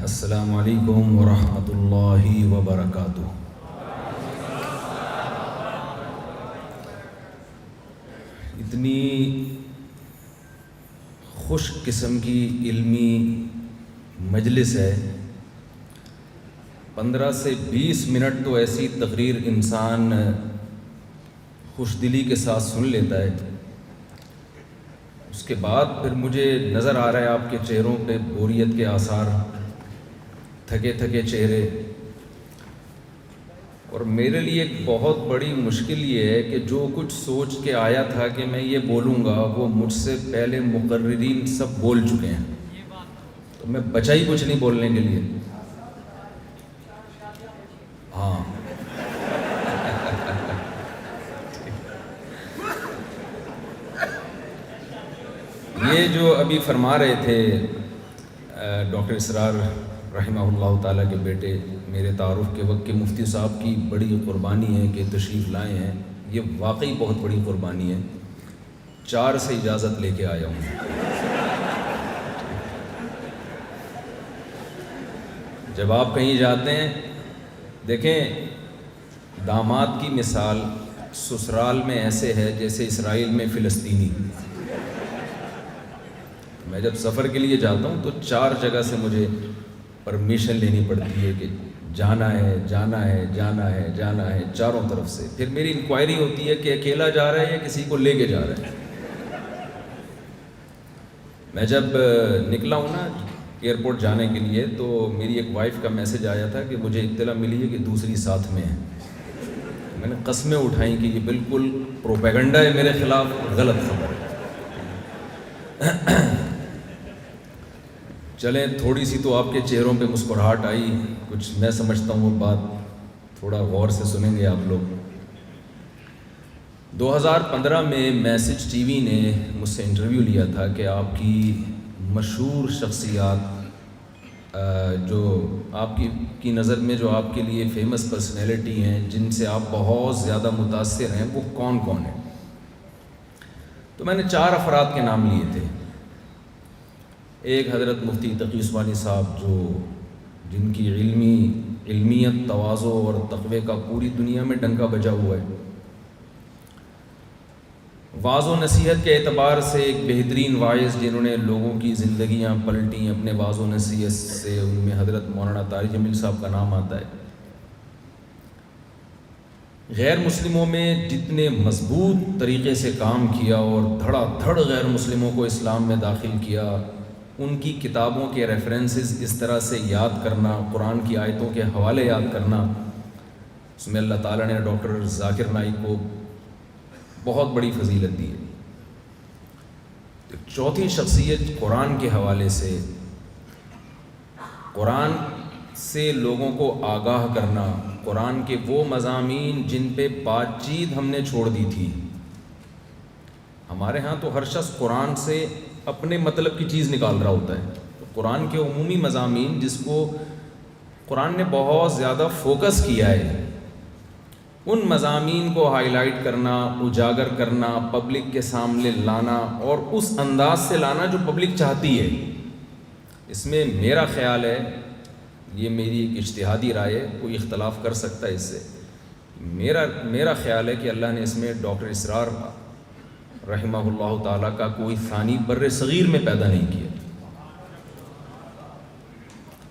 السلام علیکم ورحمۃ اللہ وبرکاتہ۔ اتنی خوش قسم کی علمی مجلس ہے، 15 سے 20 منٹ تو ایسی تقریر انسان خوش دلی کے ساتھ سن لیتا ہے، اس کے بعد پھر مجھے نظر آ رہا ہے آپ کے چہروں پہ بوریت کے آثار، تھکے تھکے چہرے، اور میرے لیے ایک بہت بڑی مشکل یہ ہے کہ جو کچھ سوچ کے آیا تھا کہ میں یہ بولوں گا وہ مجھ سے پہلے مقررین سب بول چکے ہیں، تو میں بچا ہی کچھ نہیں بولنے کے لیے۔ ہاں یہ جو ابھی فرما رہے تھے ڈاکٹر اسرار رحمہ اللہ تعالیٰ کے بیٹے، میرے تعارف کے وقت کے مفتی صاحب کی بڑی قربانی ہے کہ تشریف لائے ہیں، یہ واقعی بہت بڑی قربانی ہے۔ 4 سے اجازت لے کے آیا ہوں۔ جب آپ کہیں جاتے ہیں، دیکھیں داماد کی مثال سسرال میں ایسے ہے جیسے اسرائیل میں فلسطینی۔ میں جب سفر کے لیے جاتا ہوں تو 4 جگہ سے مجھے پرمیشن لینی پڑتی ہے کہ جانا ہے جانا ہے جانا ہے جانا ہے، چاروں طرف سے۔ پھر میری انکوائری ہوتی ہے کہ اکیلا جا رہا ہے یا کسی کو لے کے جا رہا ہے۔ میں جب نکلا ہوں نا ایئرپورٹ جانے کے لیے تو میری ایک وائف کا میسج آیا تھا کہ مجھے اطلاع ملی ہے کہ دوسری ساتھ میں ہے۔ میں نے قسمیں اٹھائیں کہ یہ بالکل پروپیگنڈا ہے میرے خلاف، غلط خبر ہے۔ چلیں تھوڑی سی تو آپ کے چہروں پہ مسکراہٹ آئی، کچھ میں سمجھتا ہوں وہ بات تھوڑا غور سے سنیں گے آپ لوگ۔ 2015 میں میسج ٹی وی نے مجھ سے انٹرویو لیا تھا کہ آپ کی مشہور شخصیات جو آپ کی نظر میں جو آپ کے لیے فیمس پرسنالٹی ہیں، جن سے آپ بہت زیادہ متاثر ہیں، وہ کون کون ہیں؟ تو میں نے 4 افراد کے نام لیے تھے۔ ایک حضرت مفتی تقی عثمانی صاحب، جن کی علمیت، تواضع اور تقوی کا پوری دنیا میں ڈنکا بجا ہوا ہے۔ واعظ و نصیحت کے اعتبار سے ایک بہترین واعظ، جنہوں نے لوگوں کی زندگیاں پلٹیں اپنے واعظ و نصیحت سے، ان میں حضرت مولانا طارق جمیل صاحب کا نام آتا ہے۔ غیر مسلموں میں جتنے مضبوط طریقے سے کام کیا اور دھڑا دھڑ غیر مسلموں کو اسلام میں داخل کیا، ان کی کتابوں کے ریفرنسز اس طرح سے یاد کرنا، قرآن کی آیتوں کے حوالے یاد کرنا، اس میں اللہ تعالیٰ نے ڈاکٹر ذاکر نائک کو بہت بڑی فضیلت دی ہے۔ چوتھی شخصیت قرآن کے حوالے سے، قرآن سے لوگوں کو آگاہ کرنا، قرآن کے وہ مضامین جن پہ بات چیت ہم نے چھوڑ دی تھی۔ ہمارے ہاں تو ہر شخص قرآن سے اپنے مطلب کی چیز نکال رہا ہوتا ہے، تو قرآن کے عمومی مضامین جس کو قرآن نے بہت زیادہ فوکس کیا ہے، ان مضامین کو ہائی لائٹ کرنا، اجاگر کرنا، پبلک کے سامنے لانا، اور اس انداز سے لانا جو پبلک چاہتی ہے۔ اس میں میرا خیال ہے، یہ میری ایک اجتہادی رائے ہے، کوئی اختلاف کر سکتا ہے اس سے، میرا خیال ہے کہ اللہ نے اس میں ڈاکٹر اسرار رحمہ اللہ تعالیٰ کا کوئی ثانی بر صغیر میں پیدا نہیں کیا۔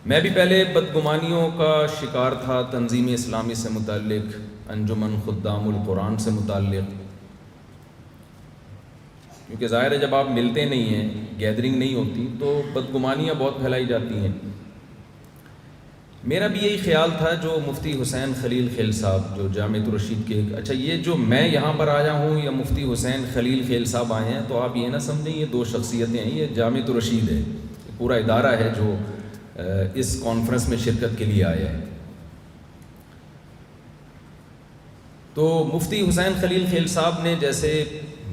میں بھی پہلے بدگمانیوں کا شکار تھا، تنظیم اسلامی سے متعلق، انجمن خدام القرآن سے متعلق، کیونکہ ظاہر ہے جب آپ ملتے نہیں ہیں، گیدرنگ نہیں ہوتی، تو بدگمانیاں بہت پھیلائی جاتی ہیں۔ میرا بھی یہی خیال تھا جو مفتی حسین خلیل خیل صاحب، جو جامعۃ الرشید کے، اچھا یہ جو میں یہاں پر آیا ہوں یا مفتی حسین خلیل خیل صاحب آئے ہیں، تو آپ یہ نہ سمجھیں یہ 2 شخصیتیں ہیں، یہ جامعۃ الرشید ہے، پورا ادارہ ہے جو اس کانفرنس میں شرکت کے لیے آیا ہے۔ تو مفتی حسین خلیل خیل صاحب نے جیسے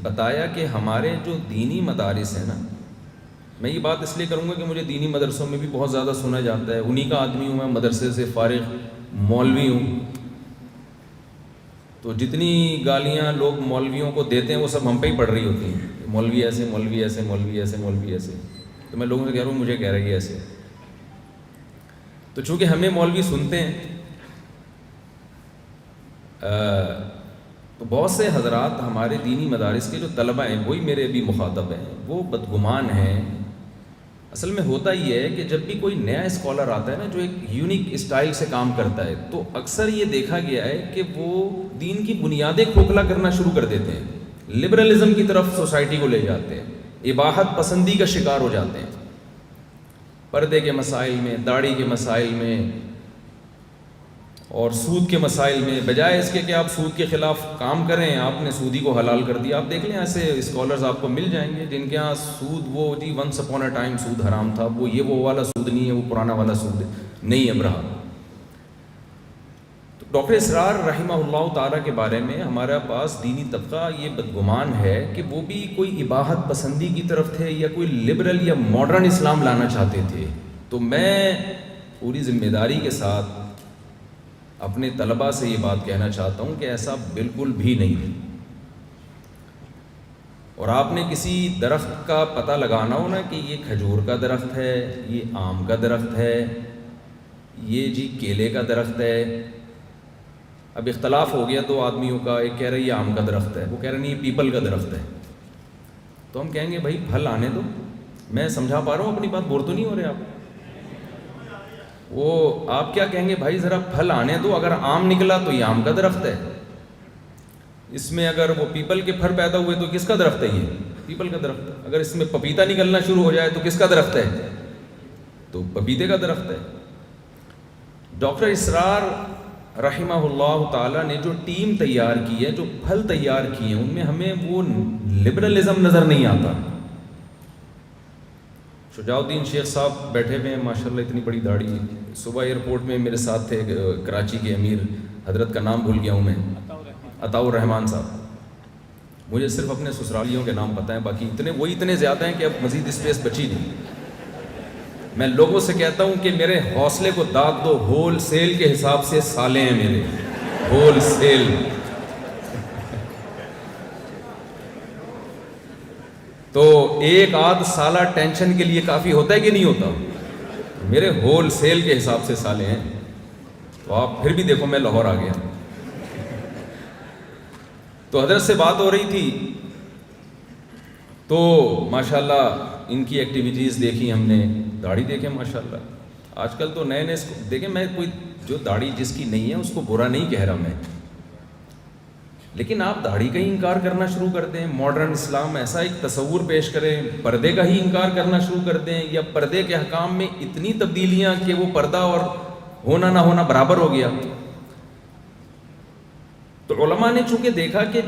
بتایا کہ ہمارے جو دینی مدارس ہیں نا، میں یہ بات اس لیے کروں گا کہ مجھے دینی مدرسوں میں بھی بہت زیادہ سنا جاتا ہے، انہی کا آدمی ہوں میں، مدرسے سے فارغ مولوی ہوں، تو جتنی گالیاں لوگ مولویوں کو دیتے ہیں وہ سب ہم پہ ہی پڑ رہی ہوتی ہیں، مولوی ایسے، مولوی ایسے، مولوی ایسے، مولوی ایسے، تو میں لوگوں سے کہہ رہا ہوں مجھے کہہ رہی ہے ایسے۔ تو چونکہ ہمیں مولوی سنتے ہیں تو بہت سے حضرات ہمارے دینی مدارس کے جو طلبہ ہیں وہی میرے بھی مخاطب ہیں، وہ بدگمان ہیں۔ اصل میں ہوتا یہ ہے کہ جب بھی کوئی نیا اسکالر آتا ہے نا جو ایک یونیک اسٹائل سے کام کرتا ہے، تو اکثر یہ دیکھا گیا ہے کہ وہ دین کی بنیادیں کھوکھلا کرنا شروع کر دیتے ہیں، لبرلزم کی طرف سوسائٹی کو لے جاتے ہیں، اباحت پسندی کا شکار ہو جاتے ہیں، پردے کے مسائل میں، داڑھی کے مسائل میں اور سود کے مسائل میں، بجائے اس کے کہ آپ سود کے خلاف کام کریں، آپ نے سودی کو حلال کر دیا۔ آپ دیکھ لیں ایسے اسکالرز آپ کو مل جائیں گے جن کے ہاں سود وہ جی ونس اپون اے ٹائم سود حرام تھا، وہ والا سود نہیں ہے، وہ پرانا والا سود نہیں اب رہا۔ تو ڈاکٹر اسرار رحمہ اللہ تعالیٰ کے بارے میں ہمارا پاس دینی طبقہ یہ بدگمان ہے کہ وہ بھی کوئی اباحت پسندی کی طرف تھے یا کوئی لبرل یا ماڈرن اسلام لانا چاہتے تھے۔ تو میں پوری ذمہ داری کے ساتھ اپنے طلباء سے یہ بات کہنا چاہتا ہوں کہ ایسا بالکل بھی نہیں۔ اور آپ نے کسی درخت کا پتہ لگانا ہو نا کہ یہ کھجور کا درخت ہے، یہ آم کا درخت ہے، یہ جی کیلے کا درخت ہے۔ اب اختلاف ہو گیا دو آدمیوں کا، ایک کہہ رہا ہے یہ آم کا درخت ہے، وہ کہہ رہے نہیں یہ پیپل کا درخت ہے۔ تو ہم کہیں گے بھائی پھل آنے دو، میں سمجھا پا رہا ہوں اپنی بات، بور تو نہیں ہو رہے آپ؟ وہ آپ کیا کہیں گے بھائی ذرا پھل آنے دو، اگر آم نکلا تو یہ آم کا درخت ہے، اس میں اگر وہ پیپل کے پھل پیدا ہوئے تو کس کا درخت ہے؟ یہ پیپل کا درخت ہے۔ اگر اس میں پپیتا نکلنا شروع ہو جائے تو کس کا درخت ہے؟ تو پپیتے کا درخت ہے۔ ڈاکٹر اسرار رحمہ اللہ تعالیٰ نے جو ٹیم تیار کی ہے، جو پھل تیار کیے ہیں، ان میں ہمیں وہ لبرلزم نظر نہیں آتا۔ شجاع الدین شیخ صاحب بیٹھے ہوئے ہیں ماشاءاللہ، اتنی بڑی داڑھی، صبح ایئرپورٹ میں میرے ساتھ تھے کراچی کے امیر، حضرت کا نام بھول گیا ہوں میں، عطاء الرحمان صاحب، مجھے صرف اپنے سسرالیوں کے نام پتہ ہیں، باقی اتنے زیادہ ہیں کہ اب مزید اسپیس بچی نہیں۔ میں لوگوں سے کہتا ہوں کہ میرے حوصلے کو داد دو، ہول سیل کے حساب سے سالے ہیں میرے، ہول سیل۔ تو ایک آدھ سالہ ٹینشن کے لیے کافی ہوتا ہے کہ نہیں ہوتا؟ میرے ہول سیل کے حساب سے سالے ہیں۔ تو آپ پھر بھی دیکھو میں لاہور آ گیا۔ تو حضرت سے بات ہو رہی تھی تو ماشاءاللہ ان کی ایکٹیویٹیز دیکھی ہم نے، داڑھی دیکھیں ماشاءاللہ۔ آج کل تو نئے دیکھیں، میں کوئی جو داڑھی جس کی نہیں ہے اس کو برا نہیں کہہ رہا میں، لیکن آپ داڑھی کا ہی انکار کرنا شروع کر دیں، ماڈرن اسلام ایسا ایک تصور پیش کریں، پردے کا ہی انکار کرنا شروع کر دیں، یا پردے کے احکام میں اتنی تبدیلیاں کہ وہ پردہ اور ہونا نہ ہونا برابر ہو گیا۔ تو علماء نے چونکہ دیکھا کہ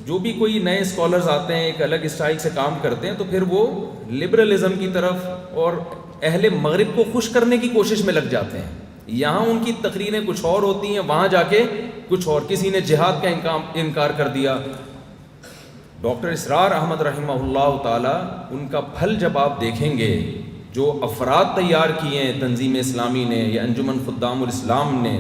جو بھی کوئی نئے اسکالرز آتے ہیں ایک الگ اسٹائل سے کام کرتے ہیں، تو پھر وہ لبرلزم کی طرف اور اہل مغرب کو خوش کرنے کی کوشش میں لگ جاتے ہیں۔ یہاں ان کی تقریریں کچھ اور ہوتی ہیں، وہاں جا کے کچھ اور۔ کسی نے جہاد کا انکار کر دیا۔ ڈاکٹر اسرار احمد رحمہ اللہ تعالی، ان کا پھل جب آپ دیکھیں گے، جو افراد تیار کیے ہیں تنظیم اسلامی نے یا انجمن خدام الاسلام نے،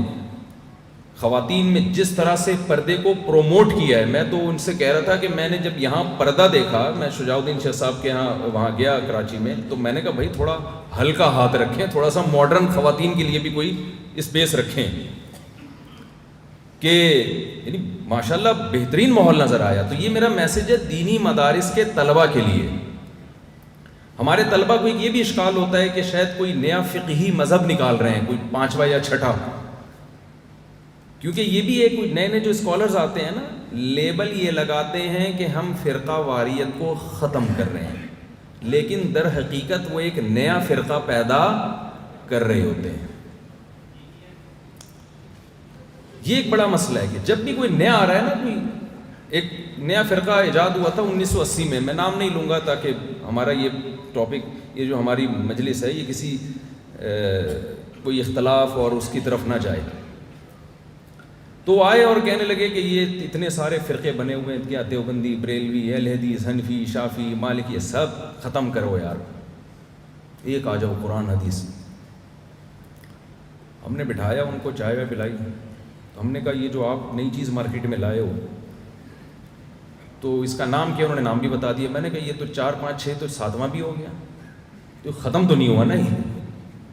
خواتین میں جس طرح سے پردے کو پروموٹ کیا ہے، میں تو ان سے کہہ رہا تھا کہ میں نے جب یہاں پردہ دیکھا، میں شجاع الدین شیخ صاحب کے یہاں وہاں گیا کراچی میں، تو میں نے کہا بھائی تھوڑا ہلکا ہاتھ رکھیں، تھوڑا سا ماڈرن خواتین کے لیے بھی کوئی اسپیس رکھیں، کہ یعنی ماشاءاللہ بہترین ماحول نظر آیا۔ تو یہ میرا میسیج ہے دینی مدارس کے طلباء کے لیے۔ ہمارے طلباء کو یہ بھی اشکال ہوتا ہے کہ شاید کوئی نیا فقہی مذہب نکال رہے ہیں، کوئی پانچواں یا چھٹا، کیونکہ یہ بھی ایک نئے جو اسکالرز آتے ہیں نا، لیبل یہ لگاتے ہیں کہ ہم فرقہ واریت کو ختم کر رہے ہیں، لیکن در حقیقت وہ ایک نیا فرقہ پیدا کر رہے ہوتے ہیں۔ یہ ایک بڑا مسئلہ ہے کہ جب بھی کوئی نیا آ رہا ہے نا، کوئی ایک نیا فرقہ ایجاد ہوا تھا 1980 میں نام نہیں لوں گا تاکہ ہمارا یہ ٹاپک، یہ جو ہماری مجلس ہے، یہ کسی کوئی اختلاف اور اس کی طرف نہ جائے۔ تو آئے اور کہنے لگے کہ یہ اتنے سارے فرقے بنے ہوئے ہیں، کیا دیوبندی، بریلوی، اہل حدیث، حنفی، شافعی، مالکی، یہ سب ختم کرو یار، ایک آ جاؤ قرآن حدیث۔ ہم نے بٹھایا ان کو، چائے وائے پلائی، تو ہم نے کہا یہ جو آپ نئی چیز مارکیٹ میں لائے ہو، تو اس کا نام کیا؟ انہوں نے نام بھی بتا دیا۔ میں نے کہا یہ تو 4 5 6 تو 7واں بھی ہو گیا، تو ختم تو نہیں ہوا نا،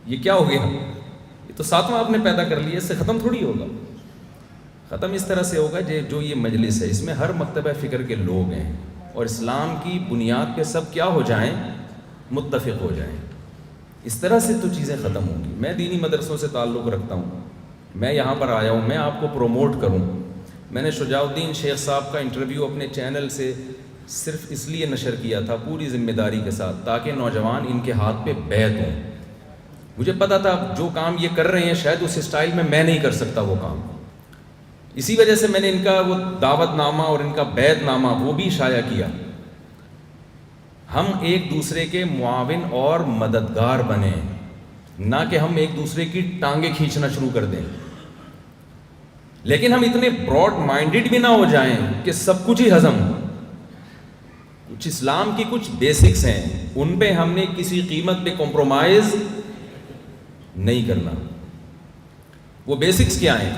یہ کیا ہو گیا؟ یہ تو 7واں آپ نے پیدا کر لیا، اس سے ختم تھوڑی ہوگا. ختم اس طرح سے ہوگا جو یہ مجلس ہے اس میں ہر مکتبہ فکر کے لوگ ہیں اور اسلام کی بنیاد پہ سب کیا ہو جائیں، متفق ہو جائیں. اس طرح سے تو چیزیں ختم ہوں گی. میں دینی مدرسوں سے تعلق رکھتا ہوں، میں یہاں پر آیا ہوں، میں آپ کو پروموٹ کروں. میں نے شجاع الدین شیخ صاحب کا انٹرویو اپنے چینل سے صرف اس لیے نشر کیا تھا پوری ذمہ داری کے ساتھ تاکہ نوجوان ان کے ہاتھ پہ بیعت ہوں. مجھے پتا تھا جو کام یہ کر رہے ہیں شاید اس اسٹائل میں نہیں کر سکتا وہ کام. اسی وجہ سے میں نے ان کا وہ دعوت نامہ اور ان کا بیعت نامہ وہ بھی شائع کیا. ہم ایک دوسرے کے معاون اور مددگار بنیں، نہ کہ ہم ایک دوسرے کی ٹانگیں کھینچنا شروع کر دیں. لیکن ہم اتنے براڈ مائنڈڈ بھی نہ ہو جائیں کہ سب کچھ ہی ہضم. کچھ اسلام کی کچھ بیسکس ہیں، ان پہ ہم نے کسی قیمت پہ کمپرومائز نہیں کرنا. وہ بیسکس کیا ہیں؟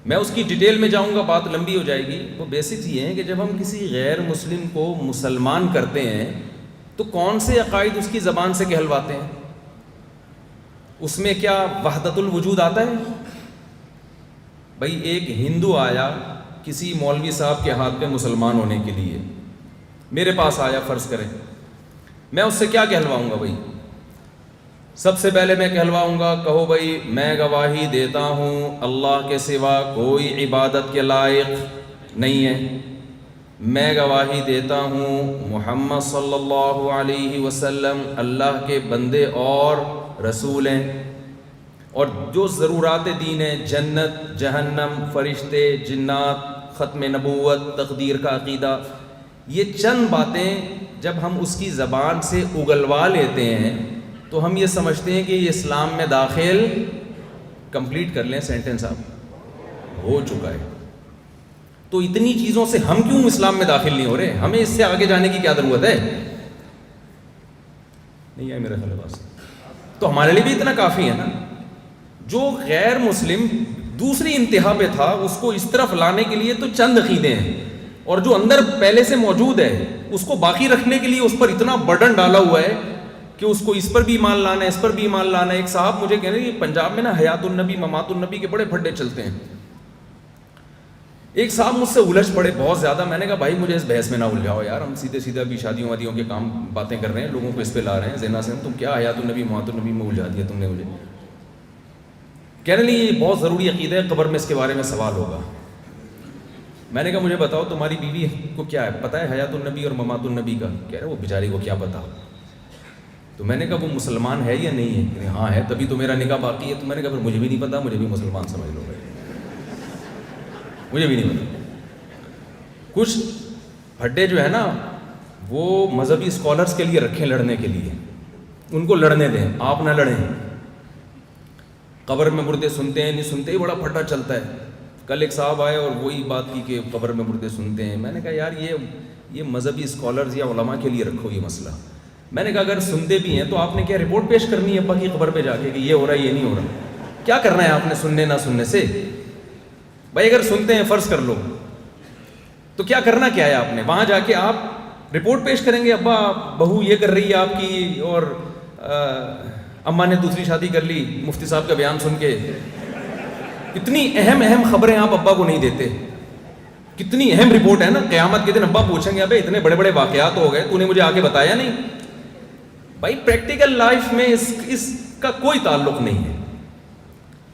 میں اس کی ڈیٹیل میں جاؤں گا، بات لمبی ہو جائے گی. وہ بیسکس یہ ہیں کہ جب ہم کسی غیر مسلم کو مسلمان کرتے ہیں تو کون سے عقائد اس کی زبان سے کہلواتے ہیں؟ اس میں کیا وحدت الوجود آتا ہے؟ بھائی ایک ہندو آیا کسی مولوی صاحب کے ہاتھ پہ مسلمان ہونے کے لیے، میرے پاس آیا فرض کریں، میں اس سے کیا کہلواؤں گا؟ بھائی سب سے پہلے میں کہلواؤں گا، کہو بھائی میں گواہی دیتا ہوں اللہ کے سوا کوئی عبادت کے لائق نہیں ہے، میں گواہی دیتا ہوں محمد صلی اللہ علیہ وسلم اللہ کے بندے اور رسول ہیں، اور جو ضرورات دین ہیں، جنت، جہنم، فرشتے، جنات، ختم نبوت، تقدیر کا عقیدہ، یہ چند باتیں جب ہم اس کی زبان سے اگلوا لیتے ہیں تو ہم یہ سمجھتے ہیں کہ یہ اسلام میں داخل، کمپلیٹ کر لیں سینٹنس آپ، ہو چکا ہے. تو اتنی چیزوں سے ہم کیوں اسلام میں داخل نہیں ہو رہے؟ ہمیں اس سے آگے جانے کی کیا ضرورت ہے؟ نہیں ہے میرا خیال بات. تو ہمارے لیے بھی اتنا کافی ہے نا. جو غیر مسلم دوسری انتہا پہ تھا اس کو اس طرف لانے کے لیے تو چند عقیدے ہیں، اور جو اندر پہلے سے موجود ہے اس کو باقی رکھنے کے لیے اس پر اتنا برڈن ڈالا ہوا ہے کہ اس کو اس پر بھی ایمان لانا ہے، اس پر بھی ایمان لانا ہے. ایک صاحب مجھے کہہ رہے ہیں پنجاب میں نا حیات النبی ممات النبی کے بڑے پھڈے چلتے ہیں. ایک صاحب مجھ سے الجھ پڑے بہت زیادہ. میں نے کہا بھائی مجھے اس بحث میں نہ الجھاؤ یار، ہم سیدھے سیدھے ابھی شادیوں وادیوں کے کام باتیں کر رہے ہیں، لوگوں کو اس پہ لا رہے ہیں زنا سے، تم کیا حیات النبی ممات النبی میں الجھا دیا تم نے مجھے. کہنے لگے یہ بہت ضروری عقیدہ ہے، قبر میں اس کے بارے میں سوال ہوگا. میں نے کہا مجھے بتاؤ تمہاری بیوی کو کیا ہے پتہ ہے حیات النبی اور ممات النبی کا؟ کہہ رہے وہ بیچاری کو کیا پتا. تو میں نے کہا وہ مسلمان ہے یا نہیں ہے؟ کہ ہاں ہے، تبھی تو میرا نکاح باقی ہے. تو میں نے کہا پھر مجھے بھی نہیں پتا، مجھے بھی مسلمان سمجھ لو بھائی، مجھے بھی نہیں پتا. کچھ پھڈے جو ہے نا وہ مذہبی اسکالرس کے لیے رکھیں لڑنے کے لیے، ان کو لڑنے دیں، آپ نہ لڑیں. قبر میں مردے سنتے ہیں نہیں سنتے ہی بڑا پھڈا چلتا ہے. کل ایک صاحب آئے اور وہی بات کی کہ قبر میں مردے سنتے ہیں. میں نے کہا یار یہ مذہبی اسکالرز یا علماء کے لیے رکھو یہ مسئلہ. میں نے کہا اگر سنتے بھی ہیں تو آپ نے کیا رپورٹ پیش کرنی ہے ابا کی قبر پہ جا کے کہ یہ ہو رہا ہے یہ نہیں ہو رہا؟ کیا کرنا ہے آپ نے سننے نہ سننے سے؟ بھائی اگر سنتے ہیں فرض کر لو تو کیا کرنا کیا ہے آپ نے؟ وہاں جا کے آپ رپورٹ پیش کریں گے ابا بہو یہ کر رہی ہے آپ کی، اور اماں نے دوسری شادی کر لی مفتی صاحب کا بیان سن کے. اتنی اہم خبریں آپ ابا کو نہیں دیتے. کتنی اہم رپورٹ ہے نا. قیامت کے دن ابا پوچھیں گے ابے اتنے بڑے بڑے واقعات ہو گئے تو نے مجھے آگے بتایا نہیں. بھائی پریکٹیکل لائف میں اس کا کوئی تعلق نہیں ہے.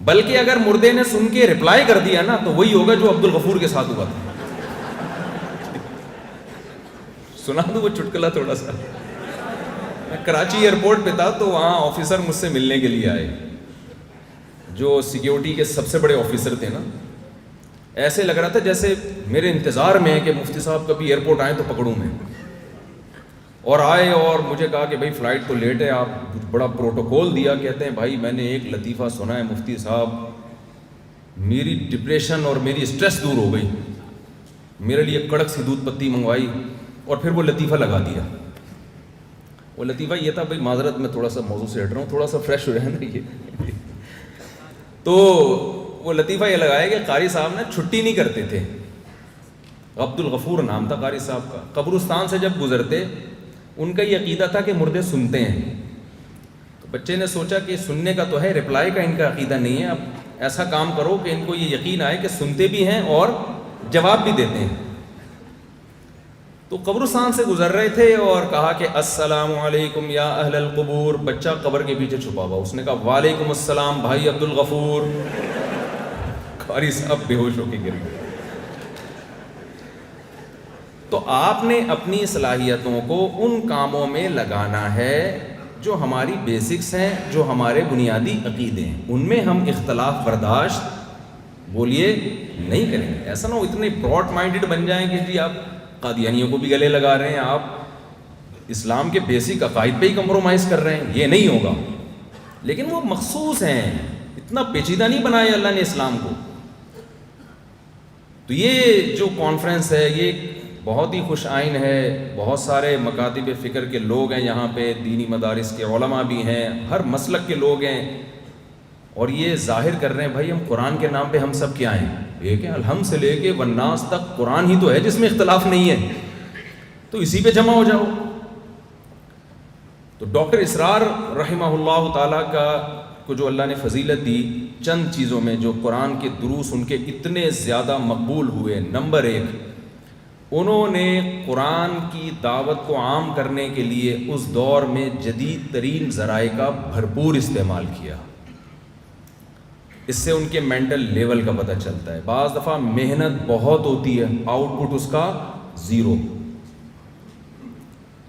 بلکہ اگر مردے نے سن کے رپلائی کر دیا نا تو وہی ہوگا جو عبد الغفور کے ساتھ ہوا تھا. سنا دوں وہ چٹکلا تھوڑا سا. میں کراچی ایئرپورٹ پہ تھا تو وہاں آفیسر مجھ سے ملنے کے لیے آئے، جو سیکیورٹی کے سب سے بڑے آفیسر تھے نا. ایسے لگ رہا تھا جیسے میرے انتظار میں ہے کہ مفتی صاحب کبھی ایئرپورٹ آئیں تو پکڑوں میں. اور آئے اور مجھے کہا کہ بھائی فلائٹ تو لیٹ ہے، آپ بڑا پروٹوکول دیا. کہتے ہیں بھائی میں نے ایک لطیفہ سنا ہے مفتی صاحب، میری ڈپریشن اور میری اسٹریس دور ہو گئی. میرے لیے کڑک سی دودھ پتی منگوائی اور پھر وہ لطیفہ لگا دیا. وہ لطیفہ یہ تھا، بھائی معذرت میں تھوڑا سا موضوع سے ہٹ رہا ہوں، تھوڑا سا فریش ہو جائے نا یہ. تو وہ لطیفہ یہ لگایا کہ قاری صاحب نے چھٹی نہیں کرتے تھے. عبد الغفور نام تھا قاری صاحب کا. قبرستان سے جب گزرتے ان کا یہ عقیدہ تھا کہ مردے سنتے ہیں. تو بچے نے سوچا کہ سننے کا تو ہے، رپلائی کا ان کا عقیدہ نہیں ہے، اب ایسا کام کرو کہ ان کو یہ یقین آئے کہ سنتے بھی ہیں اور جواب بھی دیتے ہیں۔ تو قبرستان سے گزر رہے تھے اور کہا کہ السلام علیکم یا اہل القبور، بچہ قبر کے پیچھے چھپا ہوا، اس نے کہا وعلیکم السلام بھائی عبد الغفور، قاری صاحب بے ہوش ہو کے گر گئے۔ تو آپ نے اپنی صلاحیتوں کو ان کاموں میں لگانا ہے جو ہماری بیسکس ہیں، جو ہمارے بنیادی عقیدے ہیں، ان میں ہم اختلاف برداشت بولیے نہیں کریں گے۔ ایسا نہ ہو اتنے براڈ مائنڈڈ بن جائیں کہ جی آپ قادیانیوں کو بھی گلے لگا رہے ہیں، آپ اسلام کے بیسک عقائد پہ ہی کمپرومائز کر رہے ہیں، یہ نہیں ہوگا۔ لیکن وہ مخصوص ہیں، اتنا پیچیدہ نہیں بنایا اللہ نے اسلام کو۔ تو یہ جو کانفرنس ہے یہ بہت ہی خوش آئین ہے، بہت سارے مکاتب فکر کے لوگ ہیں یہاں پہ، دینی مدارس کے علماء بھی ہیں، ہر مسلک کے لوگ ہیں، اور یہ ظاہر کر رہے ہیں بھائی ہم قرآن کے نام پہ ہم سب کیا ہیں، ایک ہے، الحمد سے لے کے والناس تک قرآن ہی تو ہے جس میں اختلاف نہیں ہے، تو اسی پہ جمع ہو جاؤ۔ تو ڈاکٹر اسرار رحمہ اللہ تعالیٰ کو جو اللہ نے فضیلت دی چند چیزوں میں، جو قرآن کے دروس ان کے اتنے زیادہ مقبول ہوئے، نمبر 1، انہوں نے قرآن کی دعوت کو عام کرنے کے لیے اس دور میں جدید ترین ذرائع کا بھرپور استعمال کیا۔ اس سے ان کے مینٹل لیول کا پتہ چلتا ہے۔ بعض دفعہ محنت بہت ہوتی ہے، آؤٹ پٹ اس کا 0۔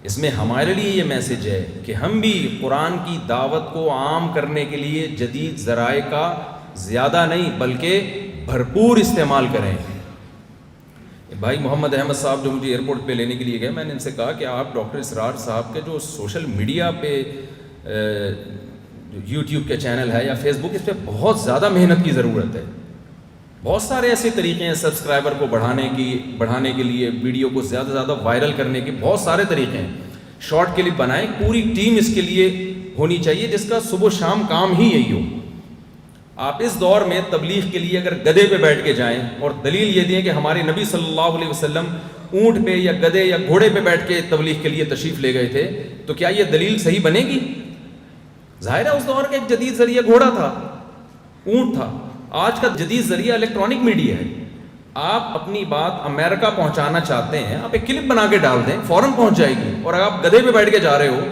اس میں ہمارے لیے یہ میسج ہے کہ ہم بھی قرآن کی دعوت کو عام کرنے کے لیے جدید ذرائع کا زیادہ نہیں بلکہ بھرپور استعمال کریں۔ بھائی محمد احمد صاحب جو مجھے ایئرپورٹ پہ لینے کے لیے گئے، میں نے ان سے کہا کہ آپ ڈاکٹر اسرار صاحب کے جو سوشل میڈیا پہ یوٹیوب کے چینل ہے یا فیس بک، اس پہ بہت زیادہ محنت کی ضرورت ہے۔ بہت سارے ایسے طریقے ہیں سبسکرائبر کو بڑھانے کے لیے، ویڈیو کو زیادہ سے زیادہ وائرل کرنے کے بہت سارے طریقے ہیں۔ شارٹ کلپ بنائیں، پوری ٹیم اس کے لیے ہونی چاہیے جس کا صبح و شام کام ہی یہی ہو۔ آپ اس دور میں تبلیغ کے لیے اگر گدھے پہ بیٹھ کے جائیں اور دلیل یہ دیں کہ ہمارے نبی صلی اللہ علیہ وسلم اونٹ پہ یا گدھے یا گھوڑے پہ بیٹھ کے تبلیغ کے لیے تشریف لے گئے تھے، تو کیا یہ دلیل صحیح بنے گی؟ ظاہر ہے اس دور کا ایک جدید ذریعہ گھوڑا تھا، اونٹ تھا۔ آج کا جدید ذریعہ الیکٹرانک میڈیا ہے۔ آپ اپنی بات امریکہ پہنچانا چاہتے ہیں، آپ ایک کلپ بنا کے ڈال دیں، فوراً پہنچ جائے گی۔ اور اگر آپ گدھے پہ بیٹھ کے جا رہے ہو،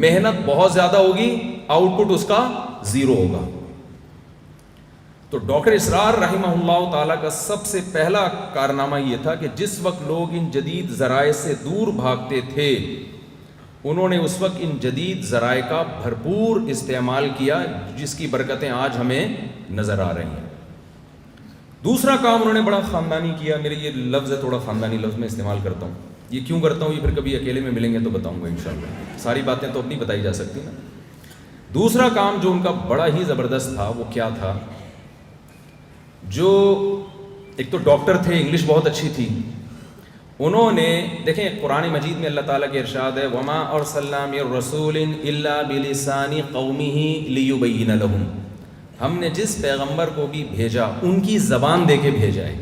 محنت بہت زیادہ ہوگی، آؤٹ پٹ اس کا 0 ہوگا۔ تو ڈاکٹر اسرار رحمہ اللہ تعالیٰ کا سب سے پہلا کارنامہ یہ تھا کہ جس وقت لوگ ان جدید ذرائع سے دور بھاگتے تھے، انہوں نے اس وقت ان جدید ذرائع کا بھرپور استعمال کیا، جس کی برکتیں آج ہمیں نظر آ رہی ہیں۔ دوسرا کام انہوں نے بڑا خاندانی کیا، میرے یہ لفظ ہے تھوڑا خاندانی لفظ میں استعمال کرتا ہوں، یہ کیوں کرتا ہوں یہ پھر کبھی اکیلے میں ملیں گے تو بتاؤں گا انشاءاللہ، ساری باتیں تو اپنی بتائی جا سکتی نا۔ دوسرا کام جو ان کا بڑا ہی زبردست تھا وہ کیا تھا، جو ایک تو ڈاکٹر تھے، انگلش بہت اچھی تھی، انہوں نے دیکھیں قرآن مجید میں اللہ تعالیٰ کے ارشاد ہے وَمَا أَرْسَلْنَا مِن رَسُولٍ إِلَّا بِلِسَانِ قَوْمِهِ لِيُبَيِّنَ لَهُمْ، ہم نے جس پیغمبر کو بھی بھیجا ان کی زبان دے کے بھیجا ہے۔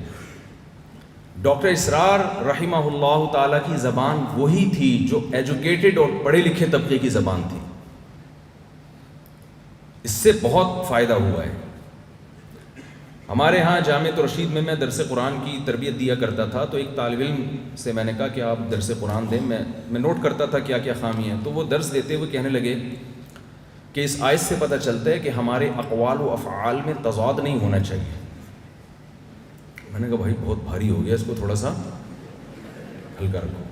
ڈاکٹر اسرار رحمہ اللہ تعالیٰ کی زبان وہی تھی جو ایجوکیٹڈ اور پڑھے لکھے طبقے کی زبان تھی۔ اس سے بہت فائدہ ہوا ہے۔ ہمارے ہاں جامعۃ الرشید میں درس قرآن کی تربیت دیا کرتا تھا، تو ایک طالب علم سے میں نے کہا کہ آپ درس قرآن دیں، میں نوٹ کرتا تھا کیا کیا خامی ہیں، تو وہ درس دیتے ہوئے کہنے لگے کہ اس آیت سے پتہ چلتا ہے کہ ہمارے اقوال و افعال میں تضاد نہیں ہونا چاہیے۔ میں نے کہا بھائی بہت بھاری ہو گیا، اس کو تھوڑا سا ہلکا رکھو۔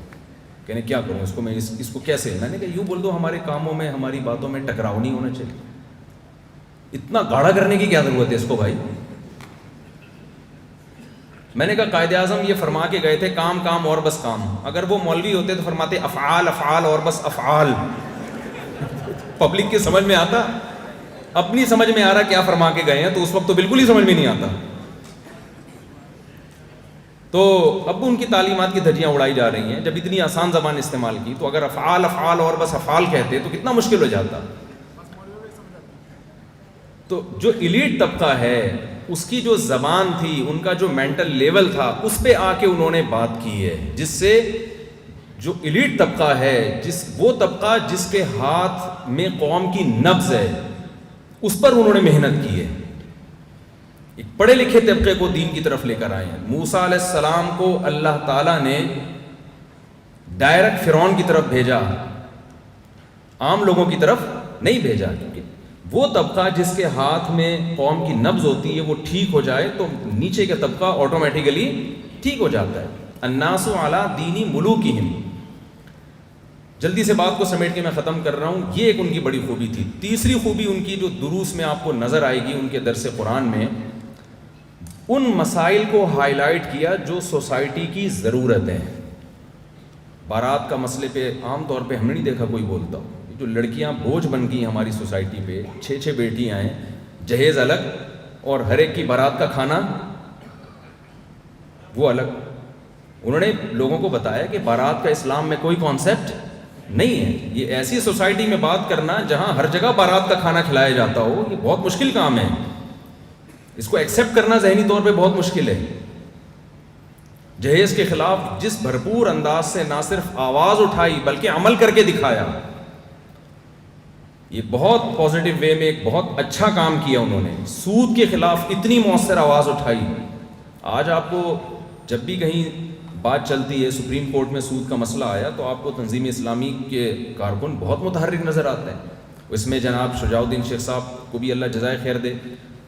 کہنے کیا کروں اس کو، میں اس کو کیسے؟ میں نے کہا یوں بول دو ہمارے کاموں میں ہماری باتوں میں ٹکراؤ نہیں ہونا چاہیے۔ اتنا گاڑھا کرنے کی کیا ضرورت ہے اس کو بھائی؟ میں نے کہا قائد اعظم یہ فرما کے گئے تھے کام کام اور بس کام، اگر وہ مولوی ہوتے تو فرماتے افعال افعال اور بس افعال۔ پبلک کے سمجھ میں آتا؟ اپنی سمجھ میں آ رہا کیا فرما کے گئے ہیں، تو اس وقت تو بالکل ہی سمجھ میں نہیں آتا۔ تو اب ان کی تعلیمات کی دھجیاں اڑائی جا رہی ہیں، جب اتنی آسان زبان استعمال کی تو اگر افعال افعال اور بس افعال کہتے تو کتنا مشکل ہو جاتا۔ تو جو ایلیٹ طبقہ ہے اس کی جو زبان تھی، ان کا جو مینٹل لیول تھا، اس پہ آ کے انہوں نے بات کی ہے، جس سے جو ایلیٹ طبقہ ہے، وہ طبقہ جس کے ہاتھ میں قوم کی نبض ہے اس پر انہوں نے محنت کی ہے. ایک پڑھے لکھے طبقے کو دین کی طرف لے کر آئے ہیں. موسیٰ علیہ السلام کو اللہ تعالیٰ نے ڈائریکٹ فرعون کی طرف بھیجا, عام لوگوں کی طرف نہیں بھیجا, کیونکہ وہ طبقہ جس کے ہاتھ میں قوم کی نبض ہوتی ہے وہ ٹھیک ہو جائے تو نیچے کا طبقہ آٹومیٹیکلی ٹھیک ہو جاتا ہے. الناس علی دین ملوکہم. جلدی سے بات کو سمیٹ کے میں ختم کر رہا ہوں. یہ ایک ان کی بڑی خوبی تھی. تیسری خوبی ان کی جو دروس میں آپ کو نظر آئے گی ان کے درس قرآن میں, ان مسائل کو ہائی لائٹ کیا جو سوسائٹی کی ضرورت ہے. بارات کا مسئلے پہ عام طور پہ ہم نے نہیں دیکھا کوئی بولتا. جو لڑکیاں بوجھ بن گئی ہماری سوسائٹی پہ, 6 بیٹیاں ہیں, جہیز الگ اور ہر ایک کی بارات کا کھانا وہ الگ. انہوں نے لوگوں کو بتایا کہ بارات کا اسلام میں کوئی کانسیپٹ نہیں ہے. یہ ایسی سوسائٹی میں بات کرنا جہاں ہر جگہ بارات کا کھانا کھلایا جاتا ہو, یہ بہت مشکل کام ہے. اس کو ایکسیپٹ کرنا ذہنی طور پہ بہت مشکل ہے. جہیز کے خلاف جس بھرپور انداز سے نہ صرف آواز اٹھائی بلکہ عمل کر کے دکھایا, یہ بہت پازیٹیو وے میں ایک بہت اچھا کام کیا انہوں نے. سود کے خلاف اتنی مؤثر آواز اٹھائی. آج آپ کو جب بھی کہیں بات چلتی ہے, سپریم کورٹ میں سود کا مسئلہ آیا, تو آپ کو تنظیم اسلامی کے کارکن بہت متحرک نظر آتے ہیں. اس میں جناب شجاع الدین شیخ صاحب کو بھی اللہ جزائے خیر دے,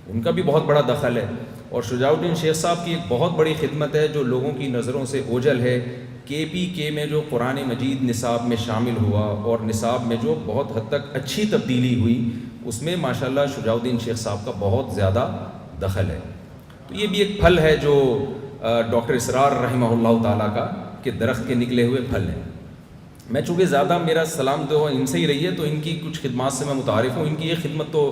ان کا بھی بہت بڑا دخل ہے. اور شجاع الدین شیخ صاحب کی ایک بہت بڑی خدمت ہے جو لوگوں کی نظروں سے اوجھل ہے. KPK میں جو قرآن مجید نصاب میں شامل ہوا اور نصاب میں جو بہت حد تک اچھی تبدیلی ہوئی, اس میں ماشاءاللہ شجاع الدین شیخ صاحب کا بہت زیادہ دخل ہے. تو یہ بھی ایک پھل ہے جو ڈاکٹر اسرار رحمہ اللہ تعالیٰ کا کہ درخت کے نکلے ہوئے پھل ہیں. میں چونکہ زیادہ میرا سلام تو ان سے ہی رہی ہے, تو ان کی کچھ خدمات سے میں متعارف ہوں. ان کی یہ خدمت تو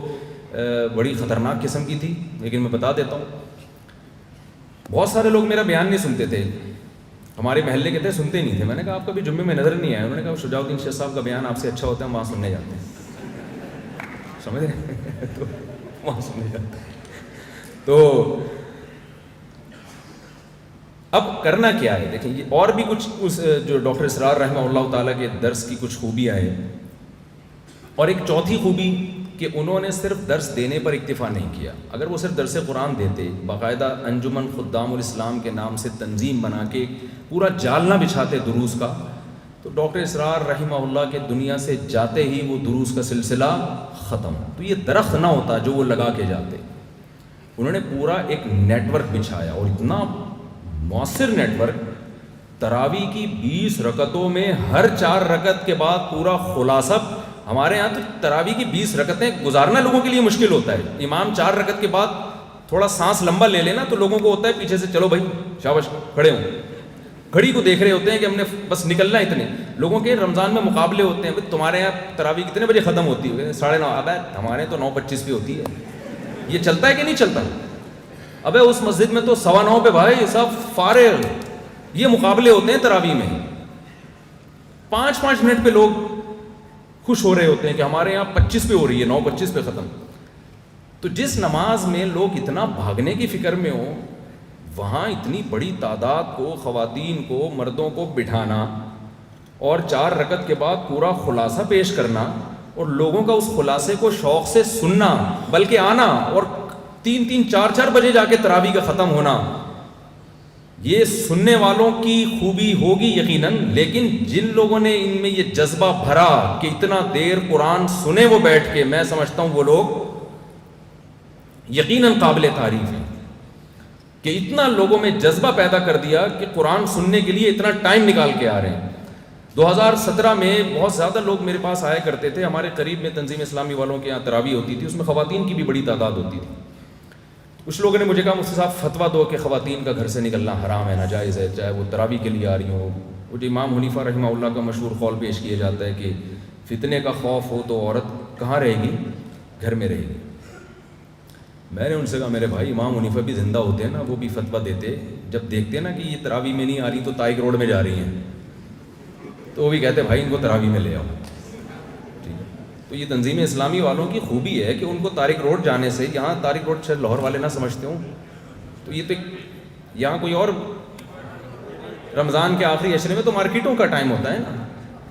بڑی خطرناک قسم کی تھی, لیکن میں بتا دیتا ہوں. بہت سارے لوگ میرا بیان نہیں سنتے تھے, ہمارے محلے کے تھے, سنتے نہیں تھے. میں نے کہا آپ کبھی جمعے میں نظر نہیں آئے. انہوں نے کہا شجاع الدین شیخ صاحب کا بیان آپ سے اچھا ہوتا ہے, ہم وہاں سننے جاتے ہیں. سمجھ رہے تو وہاں سننے جاتے ہیں. تو اب کرنا کیا ہے دیکھیں, یہ اور بھی کچھ اس جو ڈاکٹر اسرار رحمہ اللہ تعالیٰ کے درس کی کچھ خوبیاں ہیں. اور ایک چوتھی خوبی کہ انہوں نے صرف درس دینے پر اکتفا نہیں کیا. اگر وہ صرف درس قرآن دیتے, باقاعدہ انجمن خدام الاسلام کے نام سے تنظیم بنا کے پورا جال نہ بچھاتے دروس کا, تو ڈاکٹر اسرار رحمہ اللہ کے دنیا سے جاتے ہی وہ دروس کا سلسلہ ختم. تو یہ درخت نہ ہوتا جو وہ لگا کے جاتے. انہوں نے پورا ایک نیٹ ورک بچھایا, اور اتنا مؤثر نیٹ ورک. تراویح کی 20 رکعتوں میں ہر 4 رکعت کے بعد پورا خلاصہ. ہمارے ہاں تو تراویح کی 20 رکعتیں گزارنا لوگوں کے لیے مشکل ہوتا ہے. امام 4 رکعت کے بعد تھوڑا سانس لمبا لے لینا تو لوگوں کو ہوتا ہے پیچھے سے چلو بھائی شاباش کھڑے ہوں. گھڑی کو دیکھ رہے ہوتے ہیں کہ ہم نے بس نکلنا. اتنے لوگوں کے رمضان میں مقابلے ہوتے ہیں, تمہارے یہاں تراویح کتنے بجے ختم ہوتی ہے؟ 9:30. اب ہمارے تو 9:25 پہ ہوتی ہے. یہ چلتا ہے کہ نہیں چلتا؟ ابے اس مسجد میں تو 9:15 پہ بھائی سب فارغ. یہ مقابلے ہوتے ہیں تراویح میں. 5-5 منٹ پہ لوگ خوش ہو رہے ہوتے ہیں کہ ہمارے یہاں 25 پہ ہو رہی ہے, 9:25 پہ ختم. تو جس نماز میں لوگ اتنا بھاگنے کی فکر میں ہوں, وہاں اتنی بڑی تعداد کو, خواتین کو, مردوں کو بٹھانا اور 4 رکعت کے بعد پورا خلاصہ پیش کرنا, اور لوگوں کا اس خلاصے کو شوق سے سننا, بلکہ آنا, اور 3-3, 4-4 بجے جا کے تراویح کا ختم ہونا. یہ سننے والوں کی خوبی ہوگی یقیناً, لیکن جن لوگوں نے ان میں یہ جذبہ بھرا کہ اتنا دیر قرآن سنے وہ بیٹھ کے, میں سمجھتا ہوں وہ لوگ یقیناً قابل تعریف ہیں کہ اتنا لوگوں میں جذبہ پیدا کر دیا کہ قرآن سننے کے لیے اتنا ٹائم نکال کے آ رہے ہیں. 2017 میں بہت زیادہ لوگ میرے پاس آیا کرتے تھے. ہمارے قریب میں تنظیم اسلامی والوں کے یہاں تراویح ہوتی تھی, اس میں خواتین کی بھی بڑی تعداد ہوتی تھی. کچھ لوگوں نے مجھے کہا مفتی صاحب فتویٰ دو کہ خواتین کا گھر سے نکلنا حرام ہے, ناجائز ہے, چاہے وہ تراویح کے لیے آ رہی ہوں. وہ جو امام حنیفہ رحمہ اللہ کا مشہور قول پیش کیا جاتا ہے کہ فتنے کا خوف ہو تو عورت کہاں رہے گی؟ گھر میں رہے گی. میں نے ان سے کہا میرے بھائی امام حنیفہ بھی زندہ ہوتے ہیں نا, وہ بھی فتویٰ دیتے. جب دیکھتے نا کہ یہ تراویح میں نہیں آ رہی تو طائق روڈ میں جا رہی ہیں, تو وہ بھی کہتے بھائی ان کو تراویح میں لے آؤ. تو یہ تنظیم اسلامی والوں کی خوبی ہے کہ ان کو طارق روڈ جانے سے, یہاں طارق روڈ شاید لاہور والے نہ سمجھتے ہوں, تو یہ تو یہاں کوئی اور رمضان کے آخری عشرے میں تو مارکیٹوں کا ٹائم ہوتا ہے نا,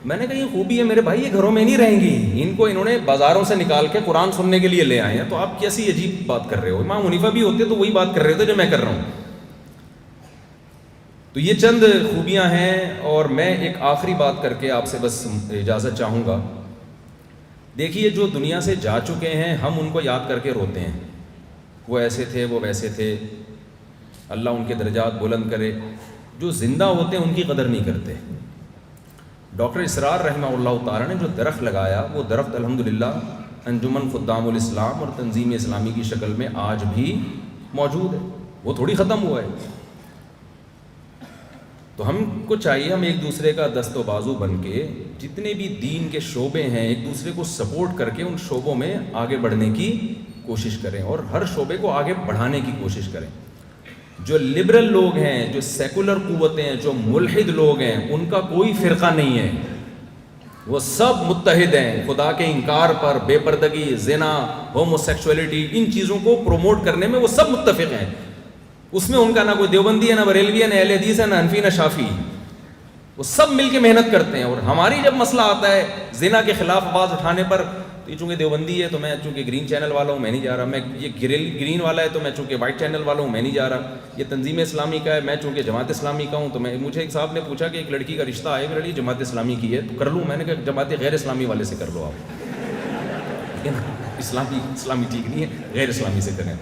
میں نے کہا یہ خوبی ہے میرے بھائی، یہ گھروں میں نہیں رہیں گی، ان کو انہوں نے بازاروں سے نکال کے قرآن سننے کے لیے لے آئے ہیں، تو آپ کیسی عجیب بات کر رہے ہو؟ امام حنیفہ بھی ہوتے تو وہی بات کر رہے ہوتے جو میں کر رہا ہوں۔ تو یہ چند خوبیاں ہیں، اور میں ایک آخری بات کر کے آپ سے بس اجازت چاہوں گا۔ دیکھیے جو دنیا سے جا چکے ہیں ہم ان کو یاد کر کے روتے ہیں، وہ ایسے تھے، وہ ویسے تھے، اللہ ان کے درجات بلند کرے۔ جو زندہ ہوتے ہیں ان کی قدر نہیں کرتے۔ ڈاکٹر اسرار رحمہ اللہ تعالیٰ نے جو درخت لگایا، وہ درخت الحمدللہ انجمن خدام الاسلام اور تنظیم اسلامی کی شکل میں آج بھی موجود ہے، وہ تھوڑی ختم ہوا ہے۔ تو ہم کو چاہیے ہم ایک دوسرے کا دست و بازو بن کے جتنے بھی دین کے شعبے ہیں ایک دوسرے کو سپورٹ کر کے ان شعبوں میں آگے بڑھنے کی کوشش کریں، اور ہر شعبے کو آگے بڑھانے کی کوشش کریں۔ جو لبرل لوگ ہیں، جو سیکولر قوتیں ہیں، جو ملحد لوگ ہیں، ان کا کوئی فرقہ نہیں ہے، وہ سب متحد ہیں خدا کے انکار پر، بے پردگی، زنا، ہومو سیکسولیٹی، ان چیزوں کو پروموٹ کرنے میں وہ سب متفق ہیں۔ اس میں ان کا نہ کوئی دیوبندی ہے، نہ بریلوی ہے، نہ اہل حدیث ہے، نہ حنفی، نہ شافعی، وہ سب مل کے محنت کرتے ہیں۔ اور ہماری جب مسئلہ آتا ہے زنا کے خلاف آواز اٹھانے پر، تو یہ چونکہ دیوبندی ہے تو میں چونکہ گرین چینل والا ہوں میں نہیں جا رہا، میں یہ گرین والا ہے تو میں چونکہ وائٹ چینل والا ہوں میں نہیں جا رہا، یہ تنظیم اسلامی کا ہے میں چونکہ جماعت اسلامی کا ہوں تو میں، مجھے ایک صاحب نے پوچھا کہ ایک لڑکی کا رشتہ ہے، میرے لیے جماعت اسلامی کی ہے تو کر لوں؟ میں نے کہا جماعت غیر اسلامی والے سے کر لو آپ، اسلامی ٹھیک نہیں ہے، غیر اسلامی سے کریں۔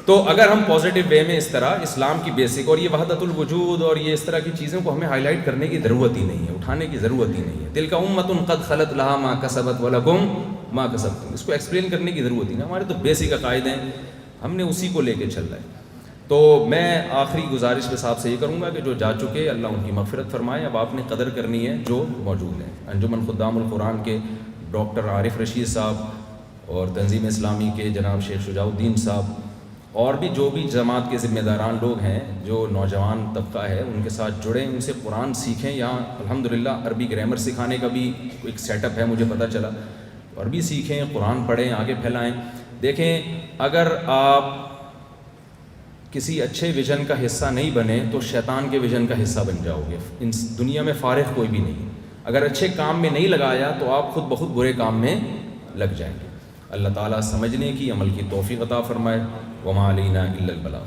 تو اگر ہم پازیٹیو وے میں اس طرح اسلام کی بیسک اور یہ وحدت الوجود اور یہ اس طرح کی چیزوں کو ہمیں ہائی لائٹ کرنے کی ضرورت ہی نہیں ہے، اٹھانے کی ضرورت ہی نہیں ہے۔ تلک امۃ قد خلت لہا ما کسبت ولکم ما کسبتم، اس کو ایکسپلین کرنے کی ضرورت ہی نہیں، ہمارے تو بیسک عقائد ہیں، ہم نے اسی کو لے کے چل رہا ہے۔ تو میں آخری گزارش بس آپ سے یہ کروں گا کہ جو جا چکے اللہ ان کی مغفرت فرمائے، اب آپ نے قدر کرنی ہے جو موجود ہیں۔ انجمن خدام القرآن کے ڈاکٹر عارف رشید صاحب اور تنظیم اسلامی کے جناب شیخ شجاع الدین صاحب اور بھی جو بھی جماعت کے ذمہ داران لوگ ہیں، جو نوجوان طبقہ ہے، ان کے ساتھ جڑیں، ان سے قرآن سیکھیں۔ یہاں الحمدللہ عربی گرامر سکھانے کا بھی ایک سیٹ اپ ہے، مجھے پتہ چلا، عربی سیکھیں، قرآن پڑھیں، آگے پھیلائیں۔ دیکھیں اگر آپ کسی اچھے ویژن کا حصہ نہیں بنے تو شیطان کے ویژن کا حصہ بن جاؤ گے۔ ان دنیا میں فارغ کوئی بھی نہیں، اگر اچھے کام میں نہیں لگایا تو آپ خود بخود برے کام میں لگ جائیں گے۔ اللہ تعالیٰ سمجھنے کی، عمل کی توفیق عطا فرمائے۔ وما علینا الا البلاغ۔